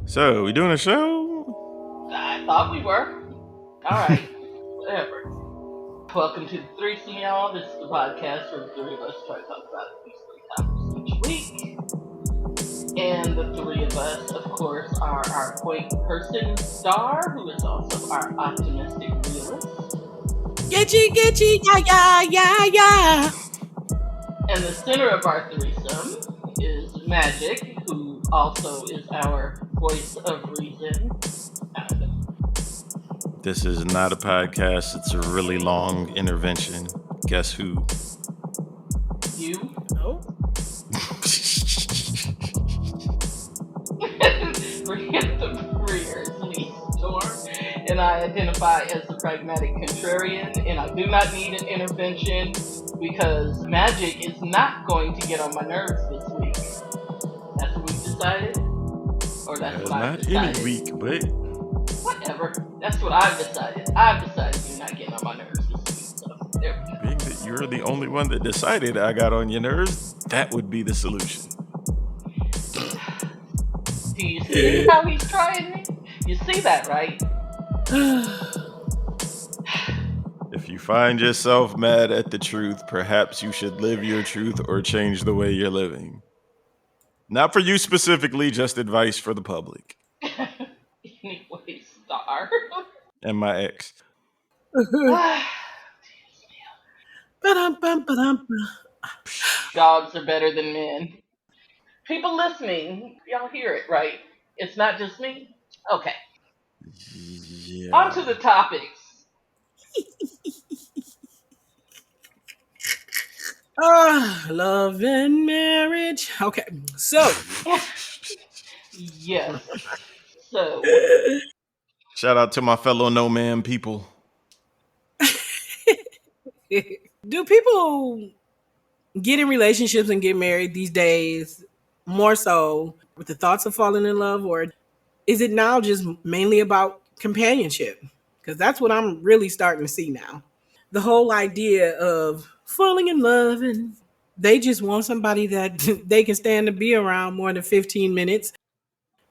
So, we doing a show? I thought we were. Alright, whatever. Welcome to the threesome, y'all. This is the podcast where the three of us try to talk about at least three topics each week. And the three of us, of course, are our point person, Star, who is also our optimistic realist. Getchy, yeah. And the center of our threesome is Magic, who also is our voice of reason. This is not a podcast. It's a really long intervention. Guess who? You. Oh. Random careers, me, Storm, and I identify as the pragmatic contrarian, and I do not need an intervention because Magic is not going to get on my nerves this week. That's what we've decided, or that's what I've decided. Not any week, but whatever. That's what I've decided. I've decided you're not getting on my nerves this week. So there we go. being that you're the only one that decided I got on your nerves, that would be the solution. Do you see how he's trying me? You see that, right? If you find yourself mad at the truth, perhaps you should live your truth or change the way you're living. Not for you specifically, just advice for the public. Anyway, Star. And my ex. Dogs are better than men. People listening, y'all hear it, right? It's not just me? Okay. Yeah. On to the topics. Love and marriage. Okay, so. Yes. So. Shout out to my fellow no man people. Do people get in relationships and get married these days more so with the thoughts of falling in love, or is it now just mainly about companionship? Because that's what I'm really starting to see now. The whole idea of falling in love, and they just want somebody that they can stand to be around more than 15 minutes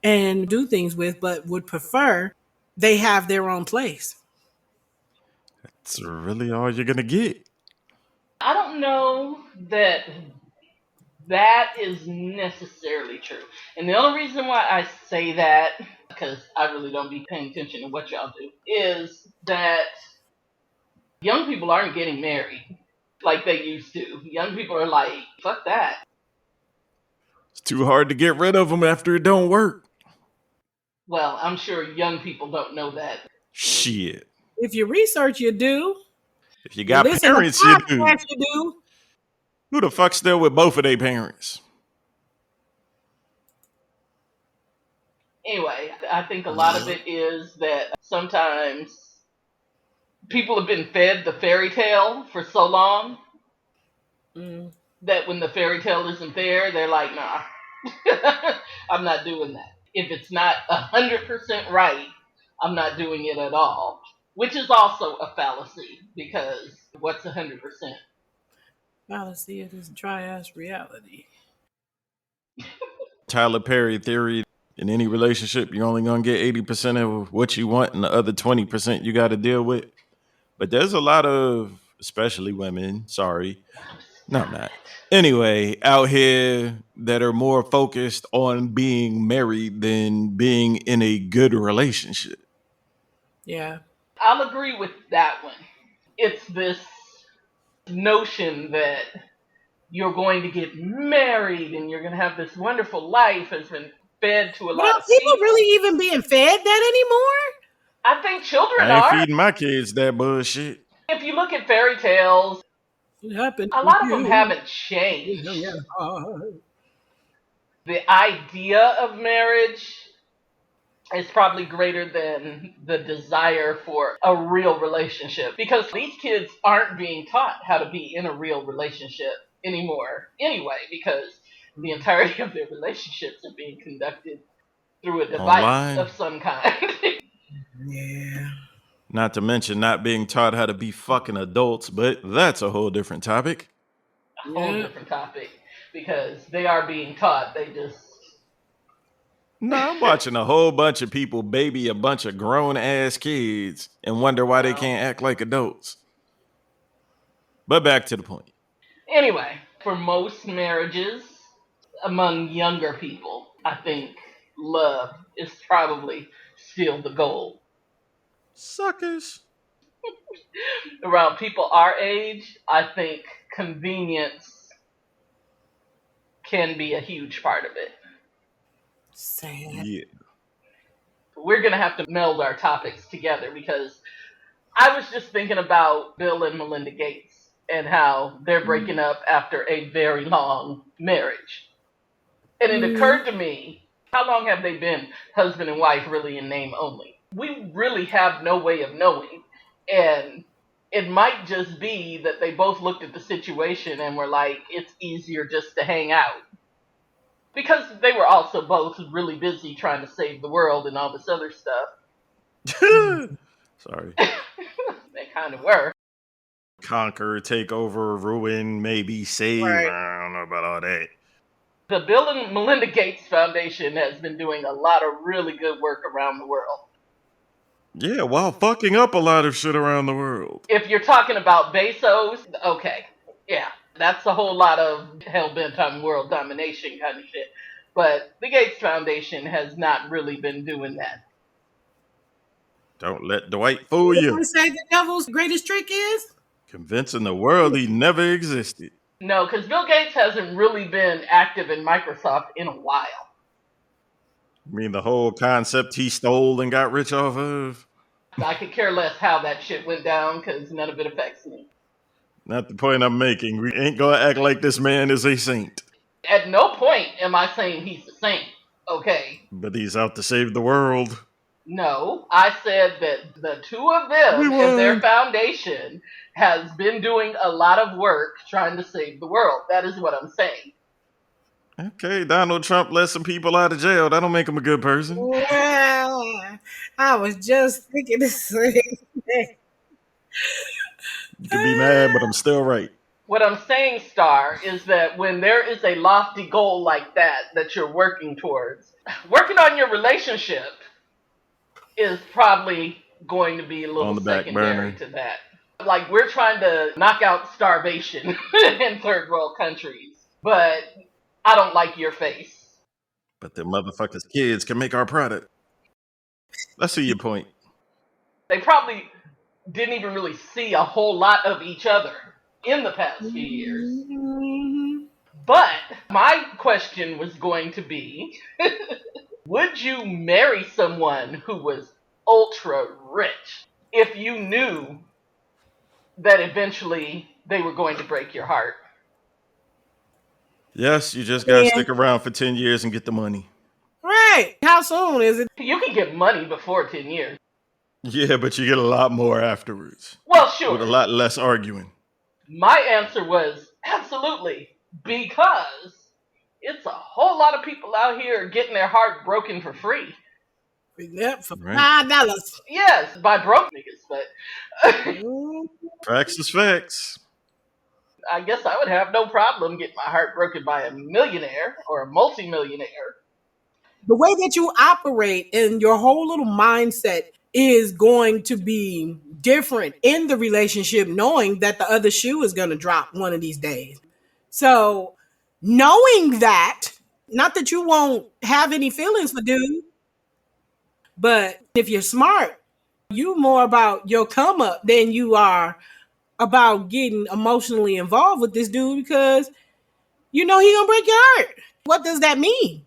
and do things with, but would prefer they have their own place. That's really all you're going to get. I don't know that that is necessarily true. And the only reason why I say that, because I really don't be paying attention to what y'all do, is that young people aren't getting married like they used to. Young people are like, fuck that. It's too hard to get rid of them after it don't work. Well, I'm sure young people don't know that. Shit. If you research, you do. If you got parents, you do. You do. Who the fuck's still with both of their parents? Anyway, I think a lot of it is that sometimes people have been fed the fairy tale for so long that when the fairy tale isn't there, they're like, nah, I'm not doing that. If it's not 100% right, I'm not doing it at all. Which is also a fallacy, because what's 100%? Fallacy, it is dry-ass reality. Tyler Perry theory, in any relationship, you're only going to get 80% of what you want, and the other 20% you got to deal with. But there's a lot of, especially women, not. Anyway, out here that are more focused on being married than being in a good relationship. Yeah. I'll agree with that one. It's this notion that you're going to get married and you're going to have this wonderful life has been fed to a lot of people. Really even being fed that anymore? I think children I ain't are. feeding my kids that bullshit. If you look at fairy tales, it happened. A lot of them haven't changed. The idea of marriage is probably greater than the desire for a real relationship, because these kids aren't being taught how to be in a real relationship anymore anyway, because the entirety of their relationships are being conducted through a device online of some kind. Yeah. Not to mention not being taught how to be fucking adults, but that's a whole different topic. A whole different topic, because they are being taught. They just Nah, I'm watching a whole bunch of people baby a bunch of grown ass kids and wonder why they Well, can't act like adults. But back to the point. anyway, for most marriages among younger people, I think love is probably still the goal. Suckers. Around people our age, I think convenience can be a huge part of it. Sad. Yeah. We're going to have to meld our topics together because I was just thinking about Bill and Melinda Gates and how they're breaking up after a very long marriage. And it Mhm. occurred to me, how long have they been husband and wife really in name only? We really have no way of knowing. And it might just be that they both looked at the situation and were like, it's easier just to hang out. Because they were also both really busy trying to save the world and all this other stuff. Sorry. They kind of were. Conquer, take over, ruin, maybe save. Right. I don't know about all that. The Bill and Melinda Gates Foundation has been doing a lot of really good work around the world. Yeah, while fucking up a lot of shit around the world. If you're talking about Bezos, okay, yeah, that's a whole lot of hell bent on world domination kind of shit. But the Gates Foundation has not really been doing that. Don't let Dwight fool What they you. say the devil's greatest trick is? Convincing the world he never existed. No, because Bill Gates hasn't really been active in Microsoft in a while. I mean, the whole concept he stole and got rich off of. I could care less how that shit went down because none of it affects me. Not the point I'm making. We ain't gonna act like this man is a saint. At no point am I saying he's a saint, okay? But he's out to save the world. No, I said that the two of We them and their won. foundation has been doing a lot of work trying to save the world. That is what I'm saying. Okay, Donald Trump let some people out of jail. That don't make him a good person. Well, I was just thinking the same thing. You can be mad, but I'm still right. What I'm saying, Star, is that when there is a lofty goal like that you're working towards, working on your relationship is probably going to be a little On the back secondary burner. to that. Like, we're trying to knock out starvation in third world countries, but I don't like your face. But the motherfuckers' kids can make our product. Let's see your point. They probably didn't even really see a whole lot of each other in the past few years. Mhm. But my question was going to be, would you marry someone who was ultra rich if you knew that eventually they were going to break your heart? Yes, you just gotta Yeah. stick around for 10 years and get the money. Right. How soon is it? You can get money before 10 years. Yeah, but you get a lot more afterwards. Well, With a sure. lot less arguing. My answer was absolutely, because it's a whole lot of people out here getting their heart broken for free. Yep, for Right? $5. Yes, by broke niggas, but Facts is facts. I guess I would have no problem getting my heart broken by a millionaire or a multimillionaire. The way that you operate and your whole little mindset is going to be different in the relationship, knowing that the other shoe is going to drop one of these days. So, knowing that, not that you won't have any feelings for dude, but if you're smart, you more about your come up than you are about getting emotionally involved with this dude because you know he gonna break your heart. What does that mean?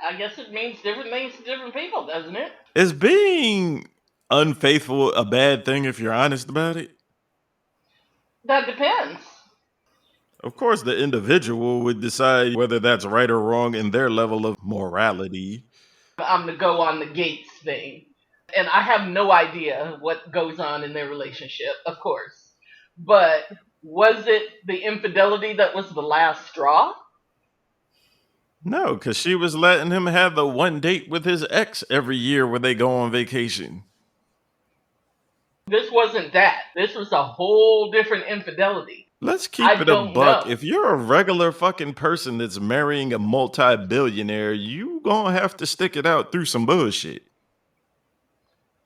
I guess it means different things to different people, doesn't it? Is being unfaithful a bad thing if you're honest about it? That depends. Of course, the individual would decide whether that's right or wrong in their level of morality. I'm to go on the Gates thing. And I have no idea what goes on in their relationship, of course. But was it the infidelity that was the last straw? No, because she was letting him have the one date with his ex every year where they go on vacation. This wasn't that. This was a whole different infidelity. Let's keep I it a don't buck. know. If you're a regular fucking person that's marrying a multi-billionaire, you gonna have to stick it out through some bullshit.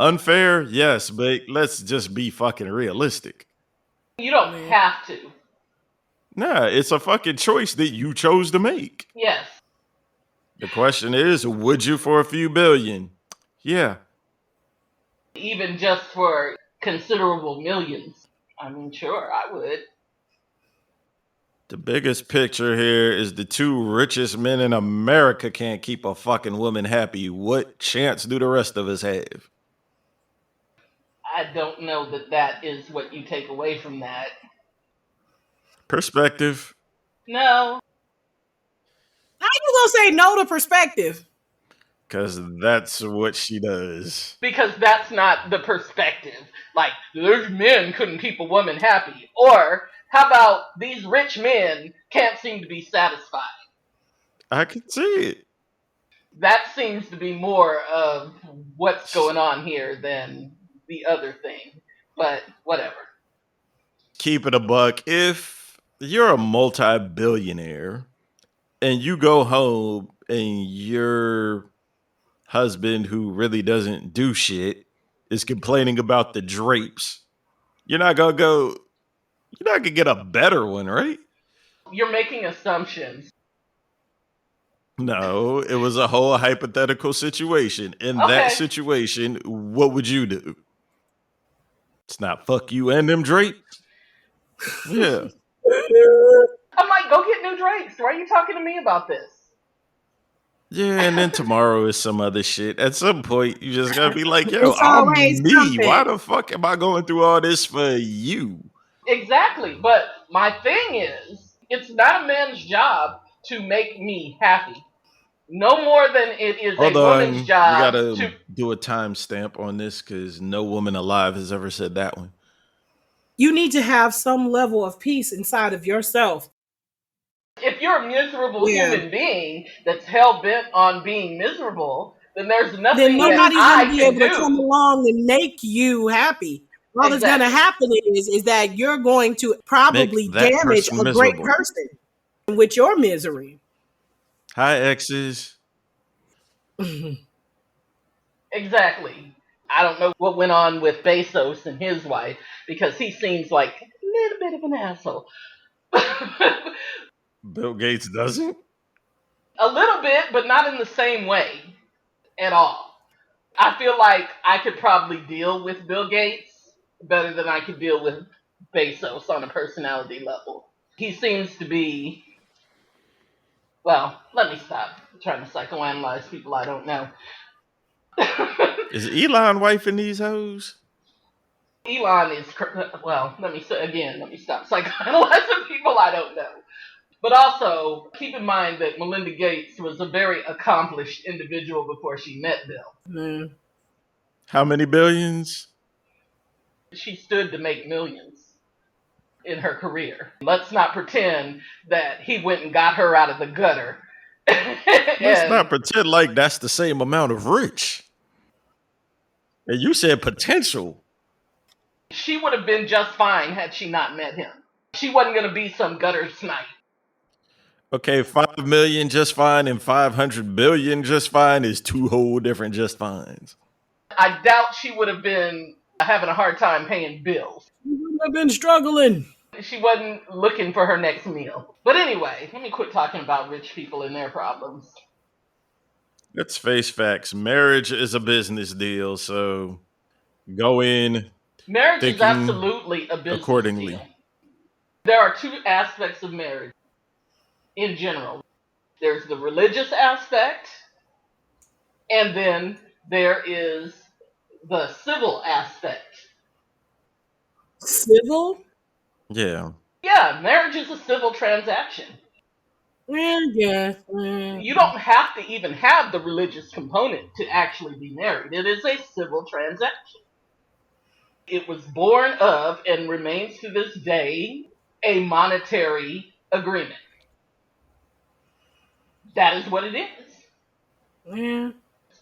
Unfair, yes, but let's just be fucking realistic. You don't Man. have to. Nah, it's a fucking choice that you chose to make. Yes. The question is, would you for a few billion? Yeah. Even just for considerable millions. I mean, sure, I would. The biggest picture here is the two richest men in America can't keep a fucking woman happy. What chance do the rest of us have? I don't know that that is what you take away from that. Perspective. No, How you gonna say no to perspective? Because that's what she does. because that's not the perspective. Like, those men couldn't keep a woman happy. Or, how about these rich men can't seem to be satisfied? I can see it. That seems to be more of what's going on here than the other thing. But, whatever. Keep it a buck. If you're a multi-billionaire and you go home and your husband, who really doesn't do shit, is complaining about the drapes, you're not gonna go, you're not gonna get a better one, right? You're making assumptions. No, it was a whole hypothetical situation. In that Okay. situation, what would you do? It's not fuck you and them drapes. Yeah. I'm like, go get new drapes. Why are you talking to me about this? Yeah, and then tomorrow is some other shit. At some point, you just gotta be like, yo, It's I'm always me. Why something. the fuck am I going through all this for you? Exactly. But my thing is, it's not a man's job to make me happy. No more than it is Hold a woman's on. We job to. gotta do a timestamp on this because no woman alive has ever said that one. You need to have some level of peace inside of yourself. If you're a miserable Yeah. human being that's hell bent on being miserable, then there's Then nothing that nobody's gonna I be can able to come do. along and make you happy. All that's gonna Exactly. happen is that you're going to Make probably that damage person a great miserable. person with your misery. Hi, exes. Exactly. I don't know what went on with Bezos and his wife because he seems like a little bit of an asshole. Bill Gates doesn't? A little bit, but not in the same way at all. I feel like I could probably deal with Bill Gates better than I could deal with Bezos on a personality level. He seems to be, well, let me stop trying to psychoanalyze people I don't know. Is Elon wifing these hoes? Elon is, well, let me stop psychoanalyzing people I don't know. But also, keep in mind that Melinda Gates was a very accomplished individual before she met Bill. Man. How many billions? She stood to make millions in her career. Let's not pretend that he went and got her out of the gutter. Let's not And pretend like that's the same amount of rich. And you said potential. she would have been just fine had she not met him. She wasn't going to be some gutter snipe. Okay, 5 million just fine and 500 billion just fine is two whole different just fines. I doubt she would have been having a hard time paying bills. I've been struggling. She wasn't looking for her next meal. But anyway, let me quit talking about rich people and their problems. Let's face facts. Marriage is a business deal, so go in Marriage is thinking absolutely a business deal. accordingly. There are two aspects of marriage in general. There's the religious aspect, and then there is the civil aspect. Civil? Yeah. Yeah, marriage is a civil transaction. Yeah. You don't have to even have the religious component to actually be married. It is a civil transaction. It was born of and remains to this day a monetary agreement. That is what it is. Yeah.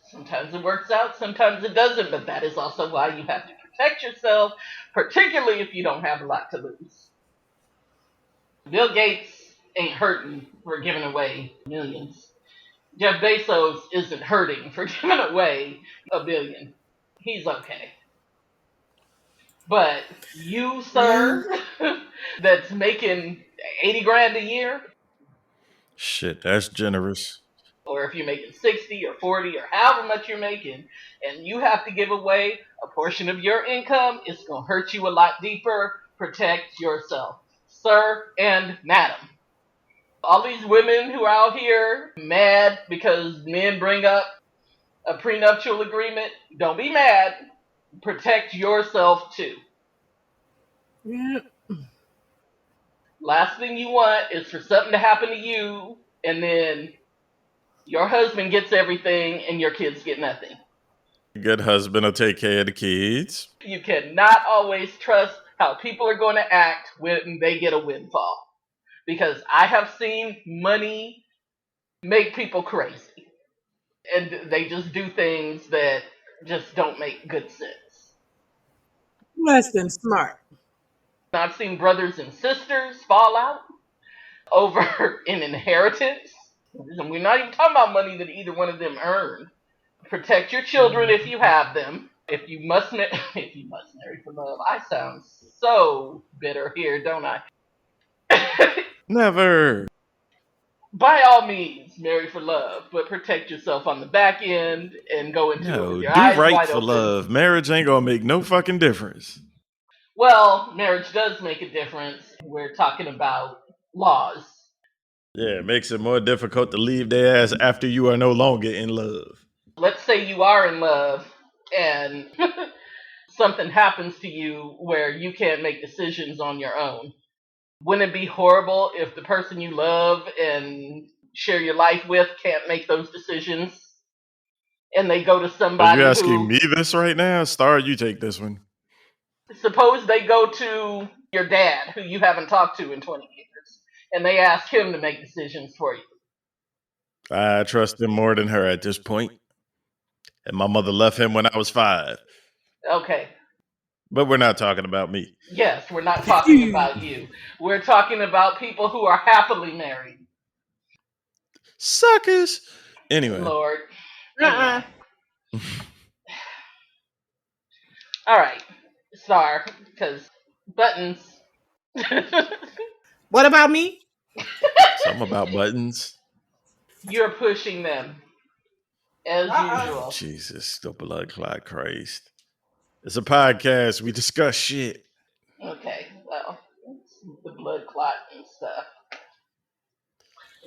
Sometimes it works out, sometimes it doesn't, but that is also why you have to protect yourself, particularly if you don't have a lot to lose. Bill Gates ain't hurting for giving away millions. Jeff Bezos isn't hurting for giving away $1 billion. He's okay. But you, Yeah. sir, that's making 80 grand a year, Shit, that's generous. or if you're making 60 or 40 or however much you're making, and you have to give away a portion of your income, it's going to hurt you a lot deeper. Protect yourself, sir and madam. All these women who are out here mad because men bring up a prenuptial agreement, don't be mad. Protect yourself too. Yeah. Last thing you want is for something to happen to you and then your husband gets everything and your kids get nothing. Good husband will take care of the kids. You cannot always trust how people are going to act when they get a windfall. Because I have seen money make people crazy. And they just do things that just don't make good sense. Less than smart. I've seen brothers and sisters fall out over an inheritance. And we're not even talking about money that either one of them earned. Protect your children if you have them. If you must, if you must marry for love. I sound so bitter here, don't I? Never. By all means, marry for love, but protect yourself on the back end and go into it with No, your do eyes right wide for open. love. Marriage ain't gonna make no fucking difference. Well, marriage does make a difference. We're talking about laws. Yeah, it makes it more difficult to leave their ass after you are no longer in love. Let's say you are in love and something happens to you where you can't make decisions on your own. Wouldn't it be horrible if the person you love and share your life with can't make those decisions and they go to Are you somebody asking who, me this right now? Star, you take this one. suppose they go to your dad who you haven't talked to in 20 years and they ask him to make decisions for you? I trust him more than her at this point. And my mother left him when I was 5. Okay, But we're not talking about me. yes, we're not talking about you. We're talking about people who are happily married. Suckers. Anyway. Lord. Uh-uh. Anyway. All right. Star, because buttons. What about me? Something about buttons. You're pushing them as Uh-uh. usual. Jesus, the blood clot Christ. It's a podcast. We discuss shit. Okay, well, it's the blood clot and stuff.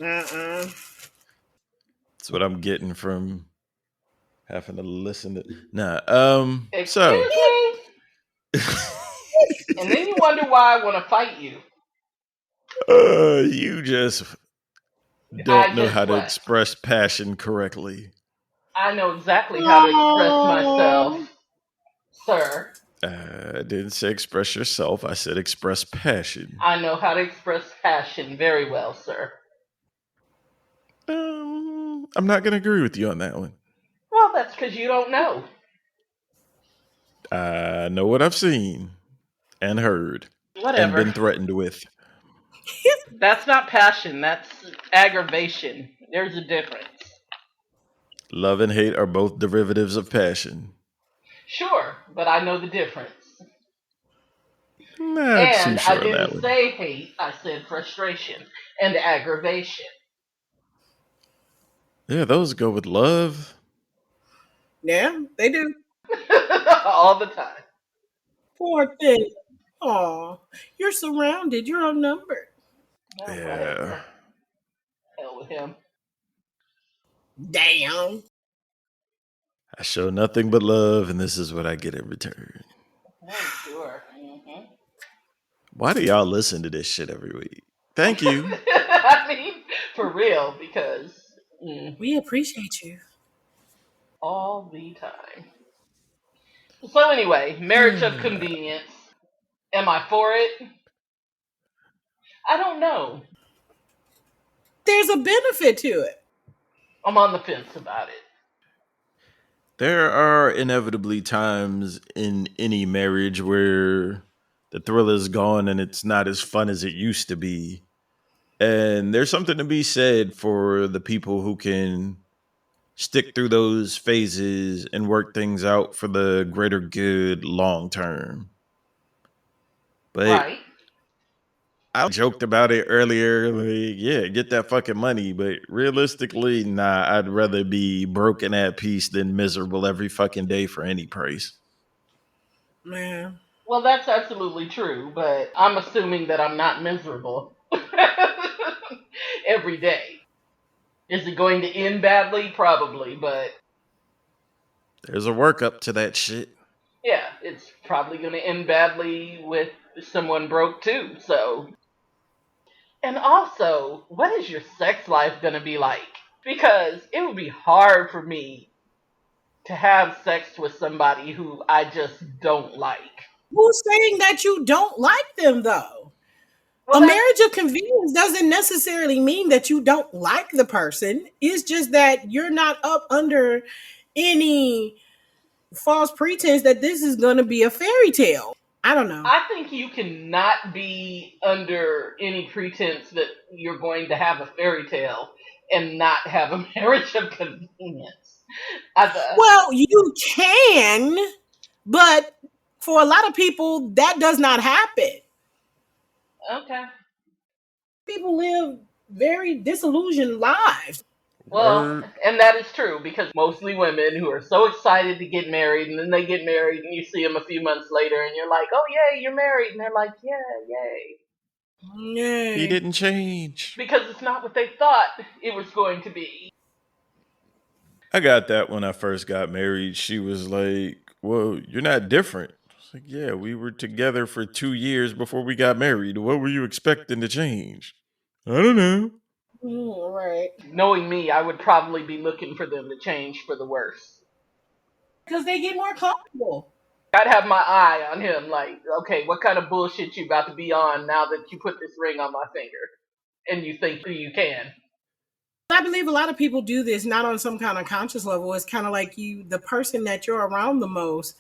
Uh-uh. That's what I'm getting from having to listen to. Nah. So. Excuse me? And then you wonder why I want to fight you. You just don't I know just how to what? express passion correctly. I know exactly how to express Oh. myself, sir. I didn't say express yourself. I said express passion. I know how to express passion very well, sir. I'm not going to agree with you on that one. Well, that's because you don't know. I know what I've seen and heard and Whatever. been threatened with. That's not passion, that's aggravation. There's a difference. Love and hate are both derivatives of passion. Sure, but I know the difference. Not too And I sure of that didn't one. say hate, I said frustration and aggravation. Yeah, those go with love. Yeah, they do. All the time. Poor thing. Aw. You're surrounded. You're outnumbered. Well, Yeah. whatever. Hell with him. Damn. I show nothing but love, and this is what I get in return. I'm sure. Why do y'all listen to this shit every week? Thank you. I mean, for real, because We appreciate you. all the time. So anyway, marriage of convenience. Am I for it? I don't know. There's a benefit to it. I'm on the fence about it. There are inevitably times in any marriage where the thrill is gone and it's not as fun as it used to be. And there's something to be said for the people who can stick through those phases and work things out for the greater good long term. But Right. I joked about it earlier. Like, yeah, get that fucking money. But realistically, nah, I'd rather be broken at peace than miserable every fucking day for any price. Man. Well, that's absolutely true, but I'm assuming that I'm not miserable every day. Is it going to end badly? Probably, but There's a workup to that shit. yeah, it's probably going to end badly with someone broke too. So, and also, what is your sex life going to be like? Because it would be hard for me to have sex with somebody who I just don't like. Who's saying that you don't like them though? Well, A that's marriage of convenience doesn't necessarily mean that you don't like the person. It's just that you're not up under any false pretense that this is going to be a fairy tale. I don't know. I think you cannot be under any pretense that you're going to have a fairy tale and not have a marriage of convenience. Well, you can, but for a lot of people, that does not happen. Okay. People live very disillusioned lives. Well, Word. and that is true because mostly women who are so excited to get married and then they get married and you see them a few months later and you're like, oh, yay, you're married. And they're like, yeah, yay. He Yay. didn't change. Because it's not what they thought it was going to be. I got that when I first got married. She was like, well, you're not different. I was like, yeah, we were together for 2 years before we got married. What were you expecting to change? I don't know. Right. Knowing me, I would probably be looking for them to change for the worse. Because they get more comfortable. I'd have my eye on him, like, okay, what kind of bullshit you about to be on now that you put this ring on my finger and you think you can? I believe a lot of people do this not on some kind of conscious level. It's kind of like the person that you're around the most,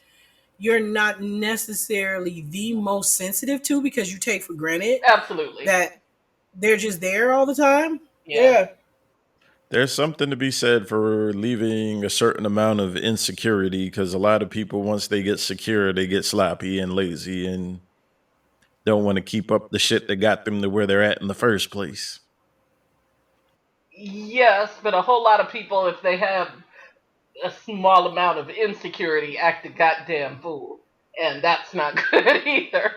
you're not necessarily the most sensitive to because you take for granted Absolutely. that they're just there all the time. Yeah. Yeah. There's something to be said for leaving a certain amount of insecurity because a lot of people, once they get secure, they get sloppy and lazy and don't want to keep up the shit that got them to where they're at in the first place. Yes, but a whole lot of people, if they have a small amount of insecurity, act a goddamn fool. And that's not good either.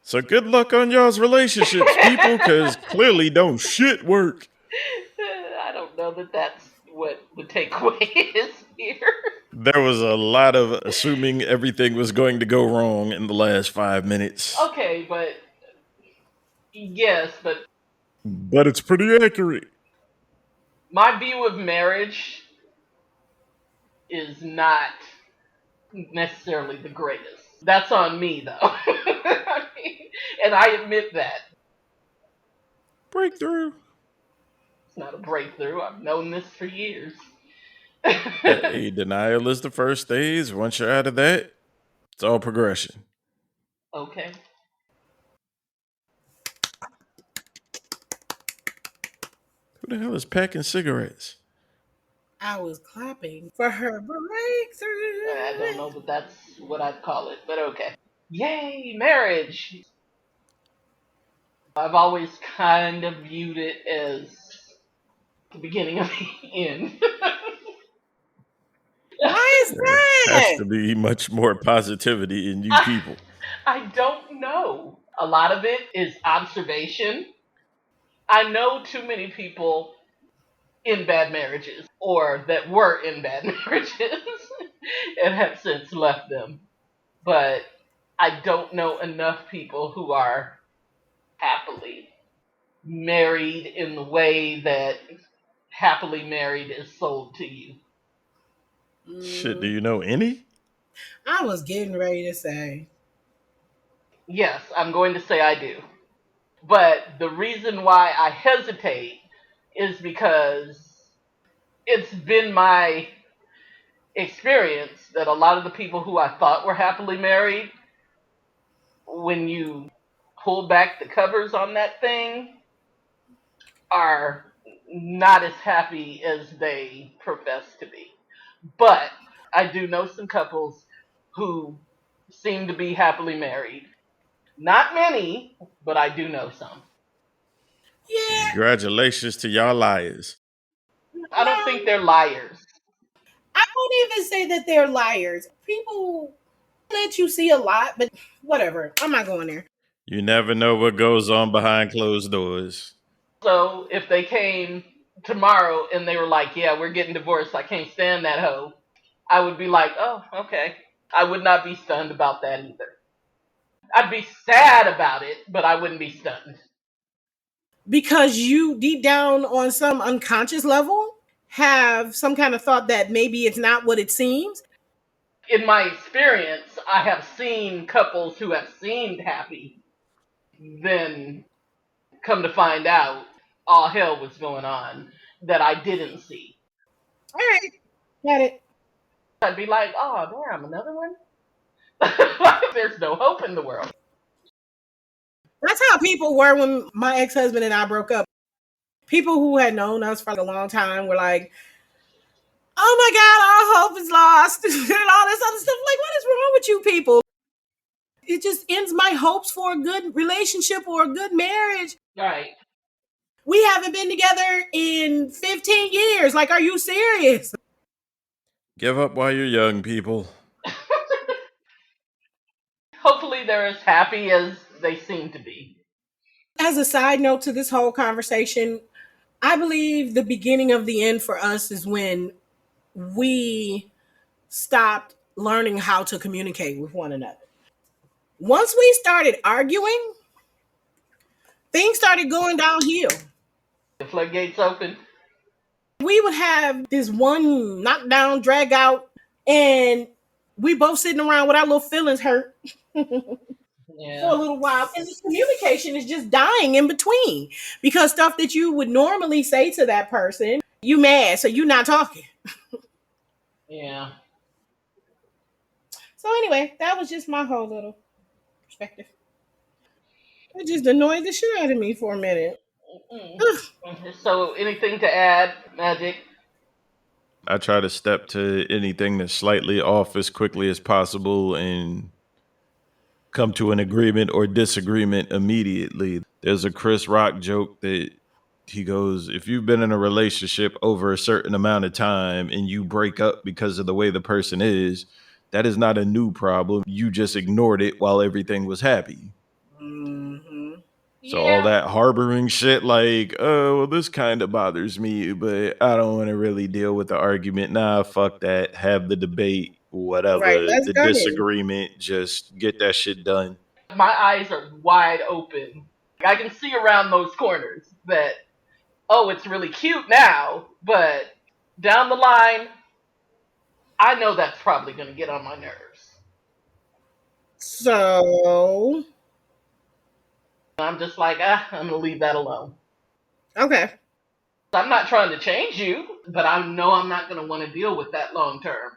So good luck on y'all's relationships, people, because clearly don't shit work. I don't know that that's what the takeaway is here. There was a lot of assuming everything was going to go wrong in the last 5 minutes. Okay, but yes, but But it's pretty accurate. my view of marriage is not necessarily the greatest. That's on me, though. And I admit that. Breakthrough. It's not a breakthrough. I've known this for years. Hey, denial is the first stage. Once you're out of that, it's all progression. Okay. Who the hell is packing cigarettes? I was clapping for her breakthrough. I don't know that that's what I'd call it, but okay. Yay, marriage! I've always kind of viewed it as the beginning of the end. Why is There has that? to be much more positivity in you I, people. I don't know. A lot of it is observation. I know too many people in bad marriages or that were in bad marriages and have since left them. But I don't know enough people who are happily married in the way that happily married is sold to you. Shit, do Mm, you know any? I was getting ready to say. Yes, I'm going to say I do. But the reason why I hesitate is because it's been my experience that a lot of the people who I thought were happily married, when you pull back the covers on that thing, are not as happy as they profess to be. But I do know some couples who seem to be happily married. Not many, but I do know some. Yeah, Congratulations to y'all liars. I don't no, think they're liars. I won't even say that they're liars. People let you see a lot, but whatever. I'm not going there. You never know what goes on behind closed doors. So if they came tomorrow and they were like, "Yeah, we're getting divorced. I can't stand that hoe," I would be like, "Oh, okay." I would not be stunned about that either. I'd be sad about it, but I wouldn't be stunned. Because you, deep down on some unconscious level, have some kind of thought that maybe it's not what it seems. In my experience, I have seen couples who have seemed happy, then come to find out all hell was going on that I didn't see. All right, got it. I'd be like, "Oh, damn, another one?" Like, there's no hope in the world. That's how people were when my ex-husband and I broke up. People who had known us for a long time were like, "Oh my God, our hope is lost," and all this other stuff. Like, what is wrong with you people? It just ends my hopes for a good relationship or a good marriage. Right. We haven't been together in 15 years. Like, are you serious? Give up while you're young, people. Hopefully they're as happy as they seem to be. As a side note to this whole conversation, I believe the beginning of the end for us is when we stopped learning how to communicate with one another. Once we started arguing, things started going downhill. The floodgates open. We would have this one knockdown, drag out, and we both sitting around with our little feelings hurt for a Yeah. little while. And the communication is just dying in between because stuff that you would normally say to that person, you mad, so you not talking. Yeah. So anyway, that was just my whole little perspective. It just annoyed the shit out of me for a minute. So, anything to add, Magic? I try to step to anything that's slightly off as quickly as possible and come to an agreement or disagreement immediately. There's a Chris Rock joke that he goes, if you've been in a relationship over a certain amount of time and you break up because of the way the person is, that is not a new problem. You just ignored it while everything was happy. Mm-hmm. So all Yeah. that harboring shit, like, oh, well, this kind of bothers me, but I don't want to really deal with the argument. Nah, fuck that. Have the debate, Right, whatever. let's The go in. disagreement, just get that shit done. My eyes are wide open. I can see around those corners that, oh, it's really cute now, but down the line, I know that's probably going to get on my nerves. So, I'm just like, I'm going to leave that alone. okay. I'm not trying to change you, but I know I'm not going to want to deal with that long term.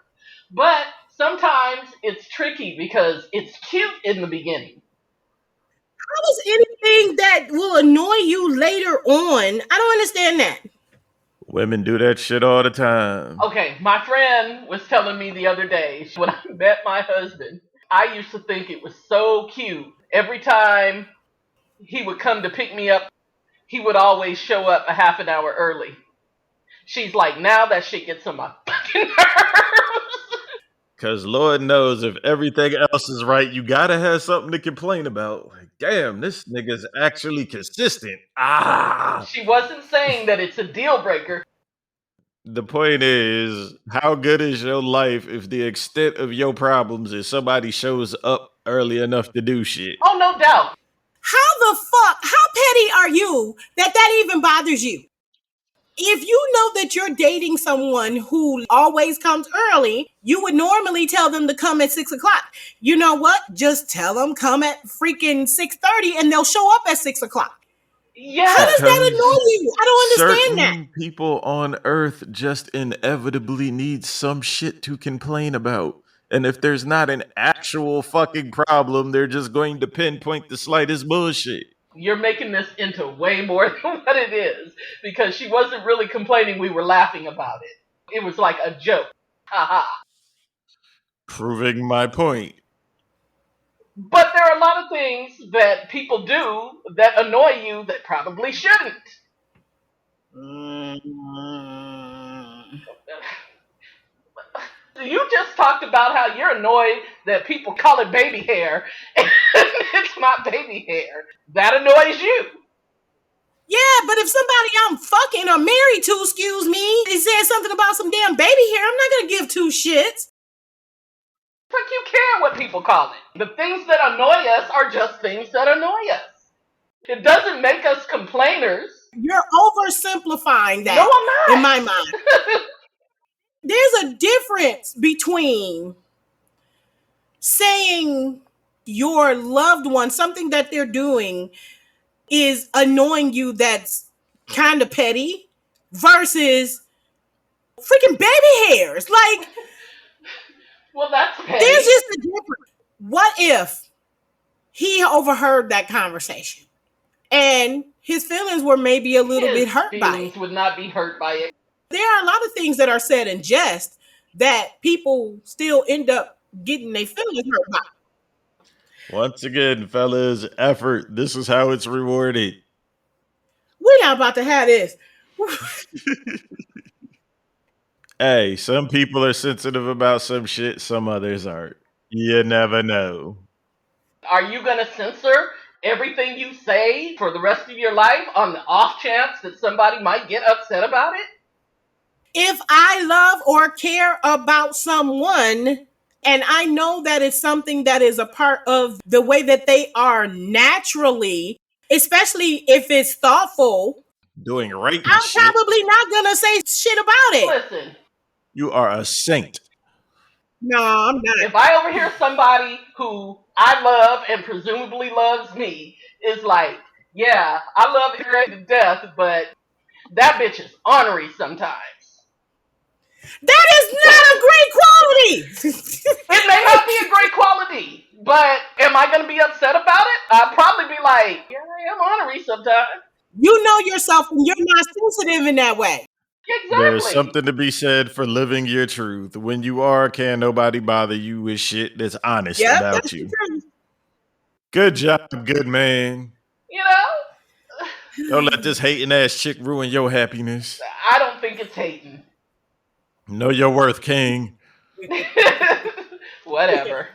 But sometimes it's tricky because it's cute in the beginning. How is anything that will annoy you later on? I don't understand that. Women do that shit all the time. Okay, my friend was telling me the other day when I met my husband, I used to think it was so cute. Every time he would come to pick me up, he would always show up a half an hour early. She's like, now that shit gets on my fucking nerves. Because Lord knows if everything else is right, you got to have something to complain about. Like, damn, this nigga's actually consistent. Ah. She wasn't saying that it's a deal breaker. The point is, how good is your life if the extent of your problems is somebody shows up early enough to do shit? Oh, no doubt. How the fuck, how petty are you that that even bothers you? If you know that you're dating someone who always comes early, you would normally tell them to come at 6 o'clock. You know what? Just tell them come at freaking 6:30, and they'll show up at 6 o'clock. How Yes. does that Because annoy you? I don't understand that. certain people on earth just inevitably need some shit to complain about. And if there's not an actual fucking problem, they're just going to pinpoint the slightest bullshit. You're making this into way more than what it is, because she wasn't really complaining, we were laughing about it. It was like a joke. Haha. Proving my point. But there are a lot of things that people do that annoy you that probably shouldn't. Mm. You just talked about how you're annoyed that people call it baby hair, and it's not baby hair. That annoys you. Yeah, but if somebody I'm fucking or married to, excuse me, is saying something about some damn baby hair, I'm not gonna give two shits. But you care what people call it. The things that annoy us are just things that annoy us. It doesn't make us complainers. You're oversimplifying that. No, I'm not. In my mind. There's a difference between saying your loved one, something that they're doing is annoying you that's kind of petty, versus freaking baby hairs. Like, Well, that's petty. there's just a difference. What if he overheard that conversation and his feelings were maybe a little bit hurt by it? Feelings would not be hurt by it. There are a lot of things that are said in jest that people still end up getting their feelings hurt by. Once again, fellas, effort. This is how it's rewarded. We're not about to have this. Hey, some people are sensitive about some shit, some others aren't. You never know. Are you going to censor everything you say for the rest of your life on the off chance that somebody might get upset about it? If I love or care about someone and I know that it's something that is a part of the way that they are naturally, especially if it's thoughtful, Doing right and I'm shit. probably not going to say shit about it. Listen, You are a saint. No, I'm not. if I overhear somebody who I love and presumably loves me is like, yeah, I love her to death, but that bitch is ornery sometimes. That is not a great quality. It may not be a great quality, but am I going to be upset about it? I'll probably be like, yeah, I am ornery sometimes. You know yourself and you're not sensitive in that way. Exactly. There's something to be said for living your truth. When you are, can't nobody bother you with shit that's honest about that's you. the truth. Good job, good man. You know? Don't let this hating ass chick ruin your happiness. I don't think it's hating. Know your worth, king. Whatever.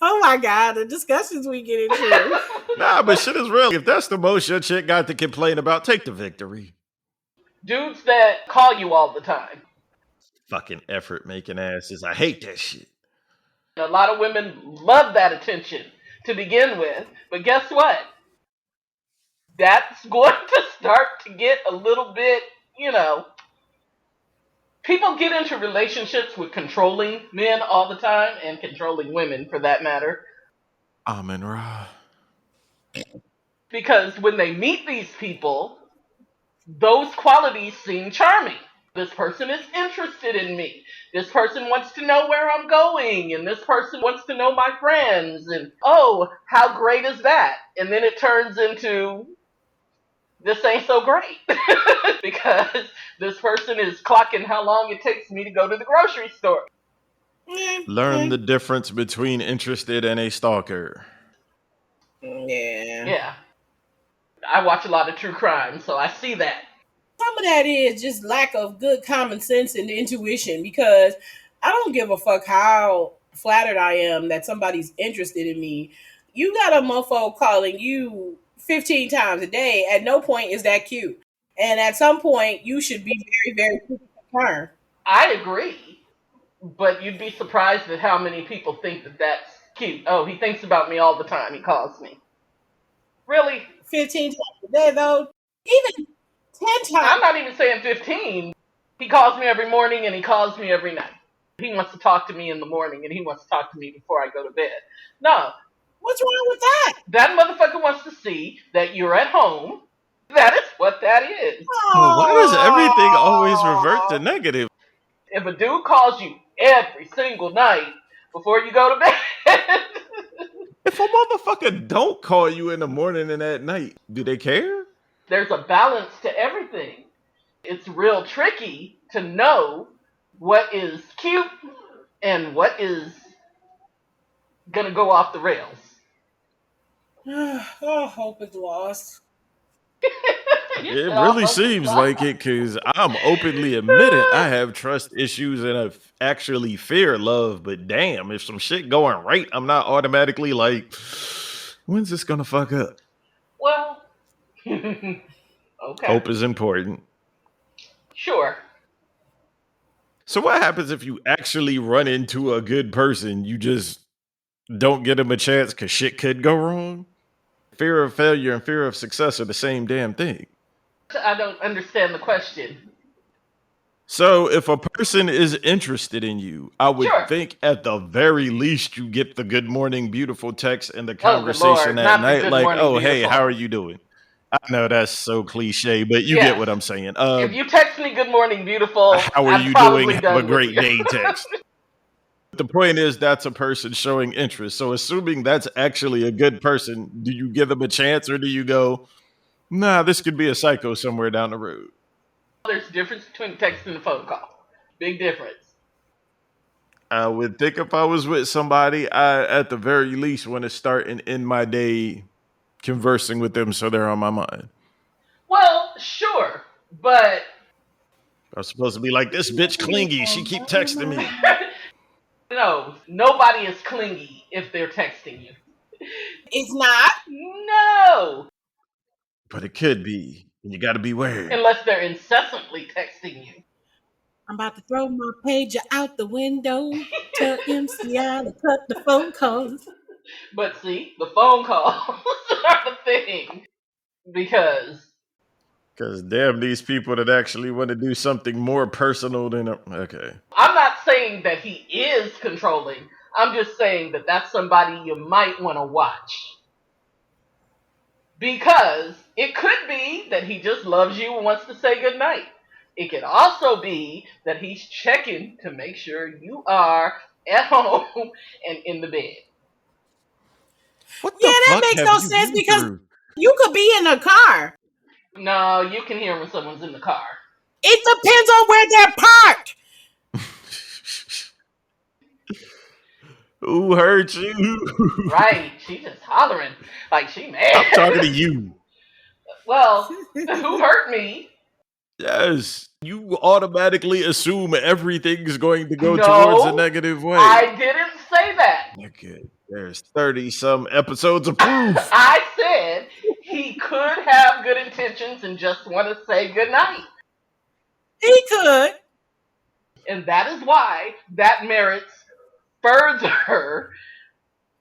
Oh my God, the discussions we get into. Nah, but shit is real. If that's the most your chick got to complain about, take the victory. Dudes that call you all the time. Fucking effort making asses. I hate that shit. A lot of women love that attention to begin with, but guess what? That's going to start to get a little bit, people get into relationships with controlling men all the time, and controlling women for that matter. Amen Ra. Because when they meet these people, those qualities seem charming. This person is interested in me. This person wants to know where I'm going. And this person wants to know my friends. And, oh, how great is that? And then it turns into, this ain't so great. Because this person is clocking how long it takes me to go to the grocery store. Learn the difference between interested and a stalker. Yeah. I watch a lot of true crime, so I see that. Some of that is just lack of good common sense and intuition, because I don't give a fuck how flattered I am that somebody's interested in me. You got a mofo calling you 15 times a day. At no point is that cute. And at some point, you should be very, very concerned. I agree, but you'd be surprised at how many people think that that's cute. Oh, he thinks about me all the time. He calls me. Really? 15 times a day, though. Even 10 times. I'm not even saying 15. He calls me every morning and he calls me every night. He wants to talk to me in the morning and he wants to talk to me before I go to bed. No. What's wrong with that? That motherfucker wants to see that you're at home. That is what that is. Oh, why does everything always revert to negative? If a dude calls you every single night before you go to bed, If a motherfucker don't call you in the morning and at night, do they care? There's a balance to everything. It's real tricky to know what is cute and what is gonna go off the rails. Oh, hope is lost. You It said all really hope is seems lost. like it because I'm openly admitting I have trust issues and I actually fear love. But damn, if some shit going right, I'm not automatically like, when's this gonna fuck up? Well, okay, Hope is important. sure. So what happens if you actually run into a good person? You just don't get them a chance because shit could go wrong? Fear of failure and fear of success are the same damn thing. I don't understand the question. So if a person is interested in you, I would Sure. think at the very least you get the good morning, beautiful text and the Oh, good conversation lord, at not the night, good like, morning, oh, hey, how beautiful. are you doing? I know that's so cliche, but you get Yes. what I'm saying. If you text me good morning, beautiful, How are I'm you doing? probably Have a done with great you. day text. The point is that's a person showing interest. So assuming that's actually a good person, do you give them a chance or do you go, nah, this could be a psycho somewhere down the road? There's a difference between text and a phone call. Big difference. I would think if I was with somebody, I at the very least want to start and end my day conversing with them so they're on my mind. Well, sure, but I'm supposed to be like, this bitch clingy. She keep texting me. no, nobody is clingy if they're texting you. It's not. No, But it could be. And you gotta beware. unless they're incessantly texting you. I'm about to throw my pager out the window. Tell MCI to cut the phone calls. But see, the phone calls are the thing because Cause damn these people that actually want to do something more personal than okay. I'm not saying that he is controlling. I'm just saying that that's somebody you might want to watch. Because it could be that he just loves you and wants to say goodnight. It could also be that he's checking to make sure you are at home and in the bed. What Yeah, the that fuck makes have no you sense been because through? you could be in a car. No, you can hear when someone's in the car. It depends on where they're parked. Who hurt you? Right, she just hollering like she mad. I'm talking to you. Well, who hurt me? Yes. You automatically assume everything's going to go towards a No, negative way. I didn't say that. Okay. There's 30 some episodes of proof. I said he could have good intentions and just want to say goodnight. He could. And that is why that merits further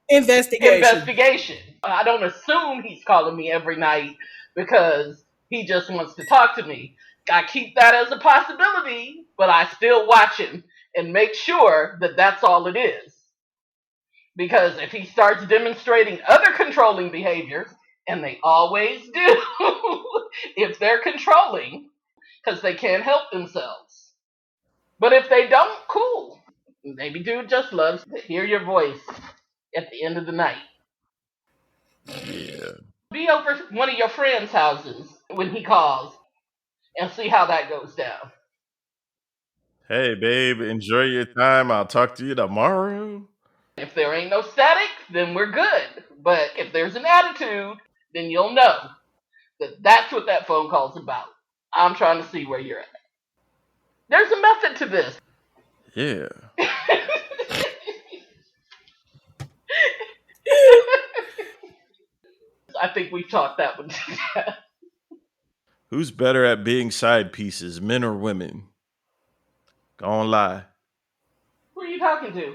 Investigation. investigation. I don't assume he's calling me every night because he just wants to talk to me. I keep that as a possibility, but I still watch him and make sure that that's all it is. Because if he starts demonstrating other controlling behaviors, and they always do, if they're controlling, because they can't help themselves. But if they don't, cool. Maybe dude just loves to hear your voice at the end of the night. Yeah. Be over one of your friends' houses when he calls and see how that goes down. Hey, babe, enjoy your time. I'll talk to you tomorrow. If there ain't no static, then we're good. But if there's an attitude, then you'll know that that's what that phone call's about. I'm trying to see where you're at. There's a method to this. Yeah. I think we've talked that one to death. Who's better at being side pieces, men or women? Gonna lie. Who are you talking to?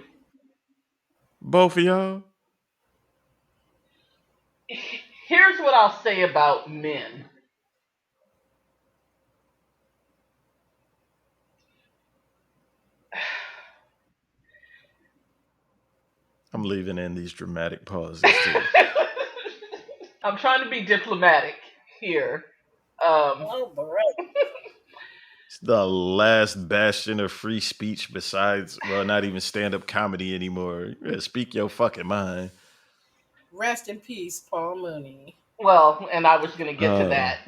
Both of y'all? Here's what I'll say about men. I'm leaving in these dramatic pauses too. I'm trying to be diplomatic here. Oh, boy. It's the last bastion of free speech besides, well, not even stand up comedy anymore. You better speak your fucking mind. Rest in peace, Paul Mooney. Well, and I was going to get to Uh, that.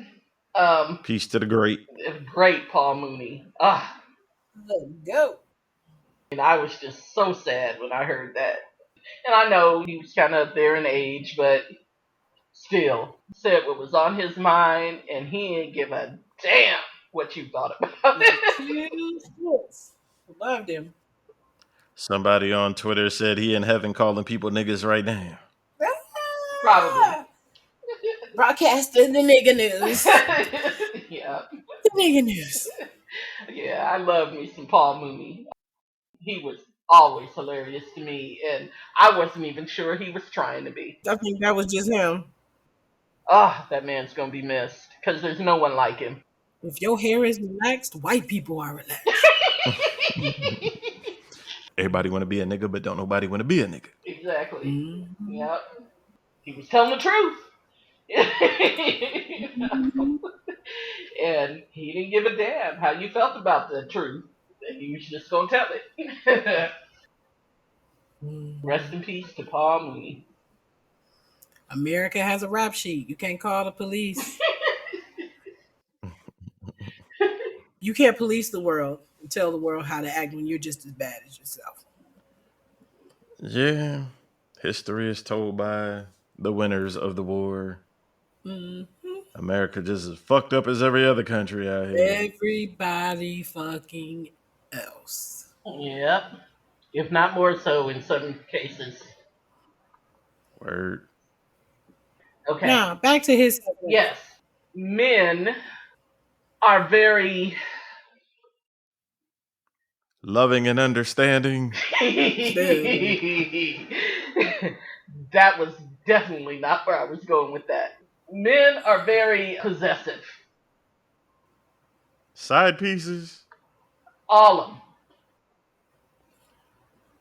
Um, Peace to the great. Great Paul Mooney. The goat. And I was just so sad when I heard that. And I know he was kind of up there in age, but still, said what was on his mind, and he didn't give a damn what you thought about it. Two shits. Loved him. Somebody on Twitter said he in heaven calling people niggas right now. Probably. Ah! Broadcasting the nigga news. Yeah. The nigga news. Yeah, I love me some Paul Mooney. He was always hilarious to me, and I wasn't even sure he was trying to be. I think that was just him. That man's gonna be missed because there's no one like him. If your hair is relaxed, white people are relaxed. Everybody want to be a nigga, but don't nobody want to be a nigga. Exactly. Mm-hmm. Yep. He was telling the truth. Mm-hmm. And he didn't give a damn how you felt about the truth. He was just gonna tell it. Rest in peace to Paul Mooney. America has a rap sheet. You can't call the police. You can't police the world and tell the world how to act when you're just as bad as yourself. Yeah. History is told by the winners of the war. Mm-hmm. America just as fucked up as every other country out here. Everybody fucking else. Yep. If not more so in some cases. Word. Okay. Now, back to his subject. Yes. Men are very Loving and understanding. That was definitely not where I was going with that. Men are very possessive. Side pieces. All of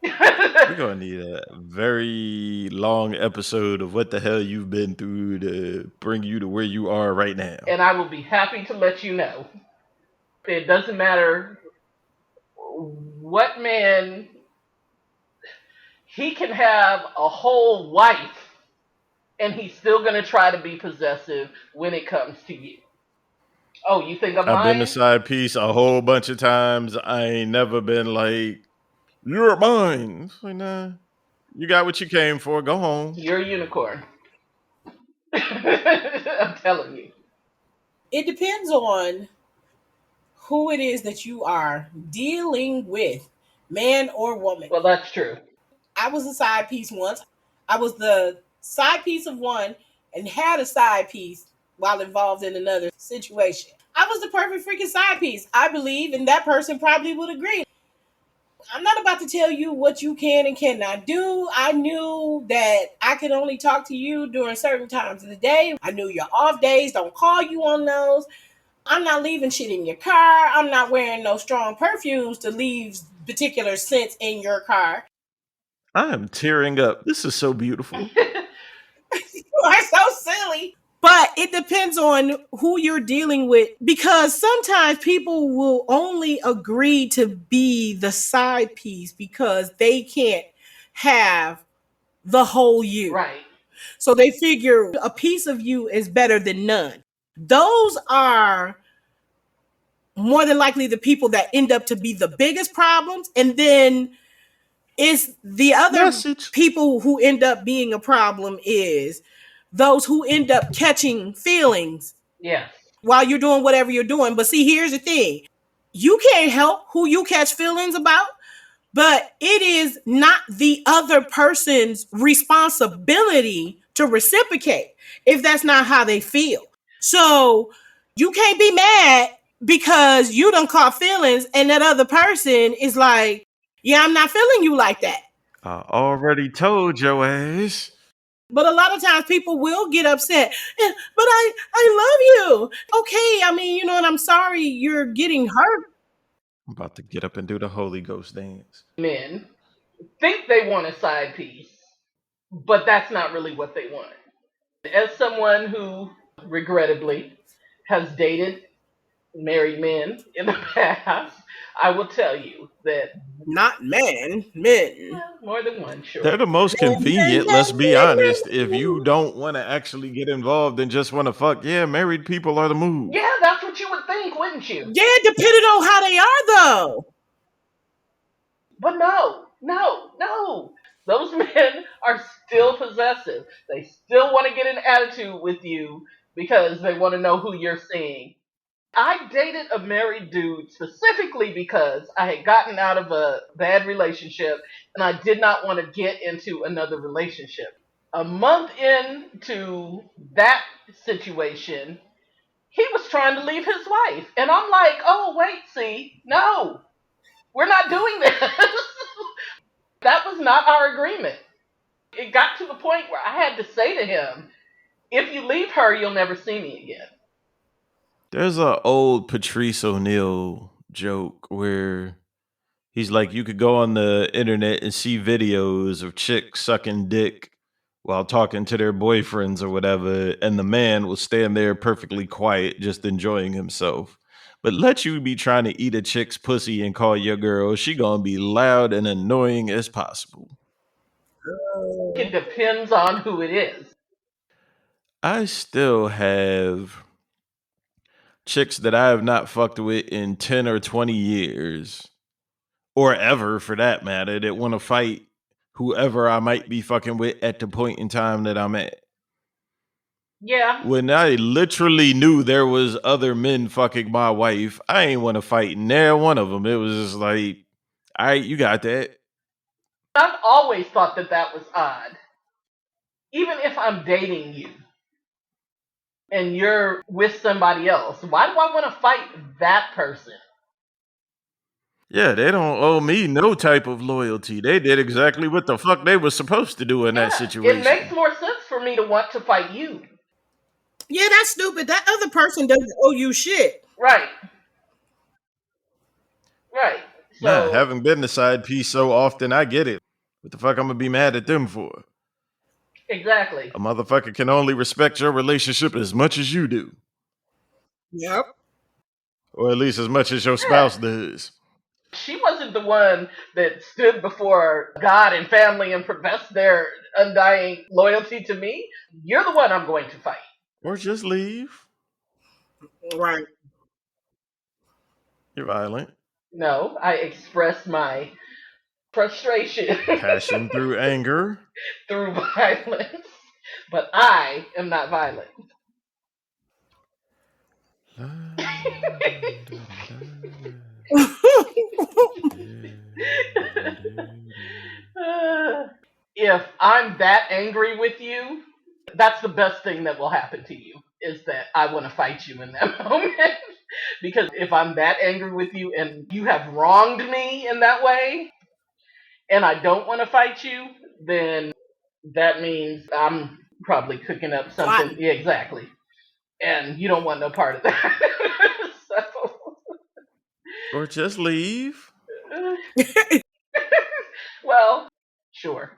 We're them. gonna need a very long episode of what the hell you've been through to bring you to where you are right now. And I will be happy to let you know. It doesn't matter what man, he can have a whole wife and he's still going to try to be possessive when it comes to you. Oh, you think I'm I've been the lying? side piece a whole bunch of times. I ain't never been like, you're mine. It's like, nah, you got what you came for. Go home. You're a unicorn. I'm telling you. It depends on who it is that you are dealing with, man or woman. Well, that's true. I was a side piece once. I was the side piece of one and had a side piece while involved in another situation. I was the perfect freaking side piece, I believe, and that person probably would agree. I'm not about to tell you what you can and cannot do. I knew that I could only talk to you during certain times of the day. I knew your off days, don't call you on those. I'm not leaving shit in your car. I'm not wearing no strong perfumes to leave particular scents in your car. I am tearing up. This is so beautiful. You are so silly. But it depends on who you're dealing with because sometimes people will only agree to be the side piece because they can't have the whole you. Right. So they figure a piece of you is better than none. Those are more than likely the people that end up to be the biggest problems. And then is the other Message. people who end up being a problem is those who end up catching feelings Yes. while you're doing whatever you're doing. But see, here's the thing. You can't help who you catch feelings about, but it is not the other person's responsibility to reciprocate if that's not how they feel. So you can't be mad because you done caught feelings and that other person is like, yeah, I'm not feeling you like that. I already told your ass. But a lot of times people will get upset. But I love you. Okay, I mean, and I'm sorry you're getting hurt. I'm about to get up and do the Holy Ghost dance. Men think they want a side piece, but that's not really what they want. As someone who, regrettably, has dated married men in the past, I will tell you that, Not men. well, more than one, They're sure. the most Men, convenient, let's be men. honest. If you don't want to actually get involved and just want to fuck, yeah, married people are the move. Yeah, that's what you would think, wouldn't you? Yeah, depending on how they are though. But no, no, no. Those men are still possessive. They still want to get an attitude with you because they want to know who you're seeing. I dated a married dude specifically because I had gotten out of a bad relationship and I did not want to get into another relationship. A month into that situation, he was trying to leave his wife. And I'm like, oh, wait, see, no, we're not doing this. That was not our agreement. It got to the point where I had to say to him, if you leave her, you'll never see me again. There's a old Patrice O'Neill joke where he's like, you could go on the internet and see videos of chicks sucking dick while talking to their boyfriends or whatever, and the man will stand there perfectly quiet, just enjoying himself. But let you be trying to eat a chick's pussy and call your girl, she gonna be loud and annoying as possible. It depends on who it is. I still have chicks that I have not fucked with in 10 or 20 years, or ever for that matter, that want to fight whoever I might be fucking with at the point in time that I'm at. Yeah, When I literally knew there was other men fucking my wife, I ain't want to fight near one of them. It was just like, all right, you got that. I've always thought that that was odd. Even if I'm dating you and you're with somebody else, why do I want to fight that person? Yeah, they don't owe me no type of loyalty. They did exactly what the fuck they were supposed to do in that Yeah, it makes situation. more sense for me to want to fight you. Yeah, that's stupid. That other person doesn't owe you shit. Right, right. Nah, So, having been the side piece so often, I get it. What the fuck I'm gonna be mad at them for? exactly. A motherfucker can only respect your relationship as much as you do, Yep. or at least as much as your Yeah. spouse does. She wasn't the one that stood before God and family and professed their undying loyalty to me. You're the one I'm going to fight. Or just leave. Right. You're violent. No, I express my frustration Passion through anger. through violence, but I am not violent. If I'm that angry with you, that's the best thing that will happen to you is that I want to fight you in that moment. Because if I'm that angry with you and you have wronged me in that way and I don't want to fight you, then that means I'm probably cooking up something. Plotting. Yeah, exactly. And you don't want no part of that. So, Or just leave. well, sure.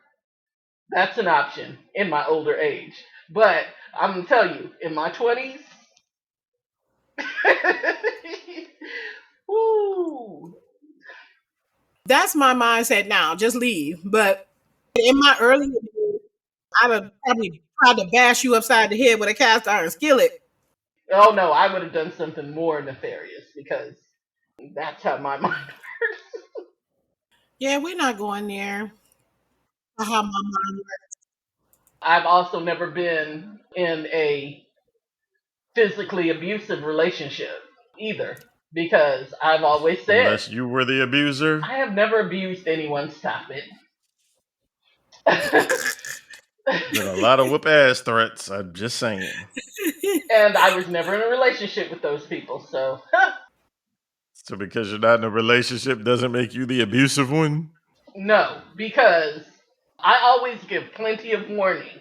That's an option in my older age. But I'm going to tell you, in my 20s, woo, That's my mindset now. Just leave. But in my early years, I'd have probably tried to bash you upside the head with a cast iron skillet. oh no, I would have done something more nefarious because that's how my mind works. Yeah, we're not going there. How my mind I've also never been in a physically abusive relationship either because I've always said Unless you were the abuser. I have never abused anyone. Stop it. Been a lot of whoop ass threats. I'm just saying. works. And I was never in a relationship with those people, so So because you're not in a relationship doesn't make you the abusive one? no, because I always give plenty of warning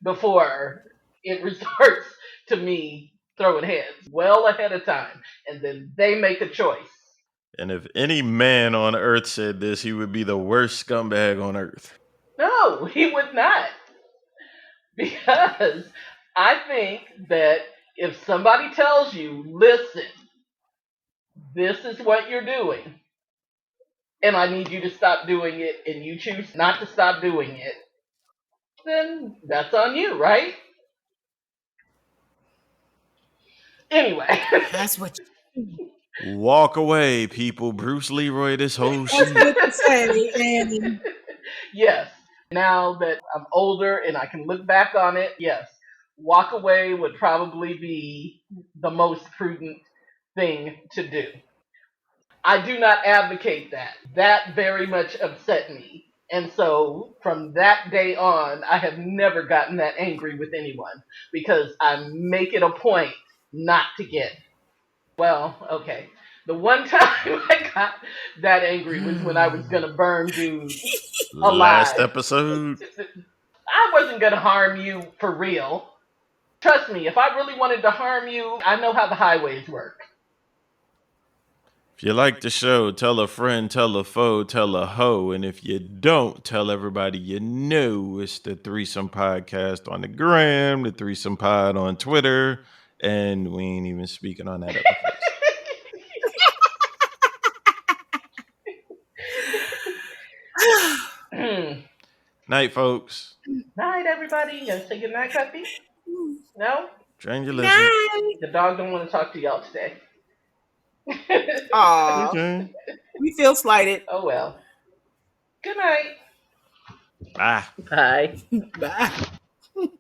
before it resorts to me throwing heads well ahead of time, and then they make a choice. And if any man on earth said this, he would be the worst scumbag on earth. No, he would not, because I think that if somebody tells you, listen, this is what you're doing, and I need you to stop doing it, and you choose not to stop doing it, then that's on you, right? Anyway. That's what Walk away, people. Bruce Leroy, this whole I was sheet. going to say. And Yes. Now that I'm older and I can look back on it, yes, walk away would probably be the most prudent thing to do. I do not advocate that. That very much upset me. And so from that day on, I have never gotten that angry with anyone because I make it a point not to get. Well, okay. The one time I got that angry was when I was going to burn dudes Last alive. episode. I wasn't going to harm you for real. Trust me, if I really wanted to harm you, I know how the highways work. If you like the show, tell a friend, tell a foe, tell a hoe. And if you don't, tell everybody you know. It's the Threesome Podcast on the gram, the Threesome Pod on Twitter. And we ain't even speaking on that other place. Night, folks. Night, everybody. You gonna say goodnight, puppy? No? Train your lizard. night. The dog don't want to talk to y'all today. Aw, Okay. we feel slighted. Oh well. Good night. Bye. Bye. Bye.